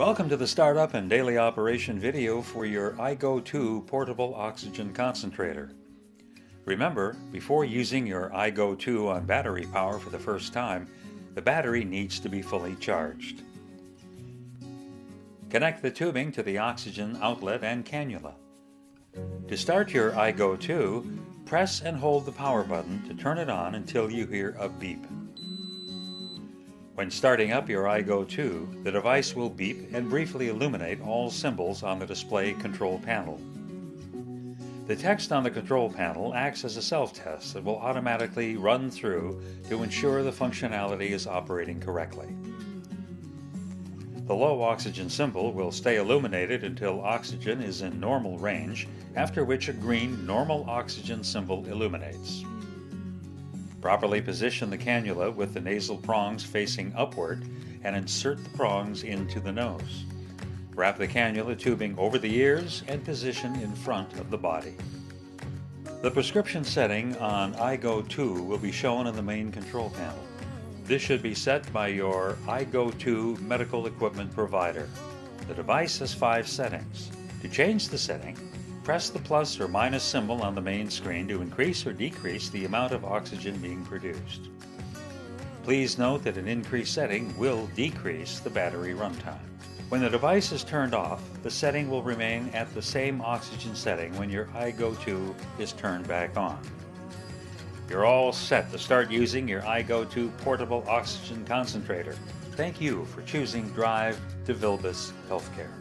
Welcome to the Startup and Daily Operation video for your iGo2 portable oxygen concentrator. Remember, before using your iGo2 on battery power for the first time, the battery needs to be fully charged. Connect the tubing to the oxygen outlet and cannula. To start your iGo2, press and hold the power button to turn it on until you hear a beep. When starting up your iGo2, the device will beep and briefly illuminate all symbols on the display control panel. The text on the control panel acts as a self-test that will automatically run through to ensure the functionality is operating correctly. The low oxygen symbol will stay illuminated until oxygen is in normal range, after which a green normal oxygen symbol illuminates. Properly position the cannula with the nasal prongs facing upward and insert the prongs into the nose. Wrap the cannula tubing over the ears and position in front of the body. The prescription setting on iGo2 will be shown in the main control panel. This should be set by your iGo2 medical equipment provider. The device has 5 settings. To change the setting, press the plus or minus symbol on the main screen to increase or decrease the amount of oxygen being produced. Please note that an increased setting will decrease the battery runtime. When the device is turned off, the setting will remain at the same oxygen setting when your iGo2 is turned back on. You're all set to start using your iGo2 portable oxygen concentrator. Thank you for choosing Drive to Vilbus Healthcare.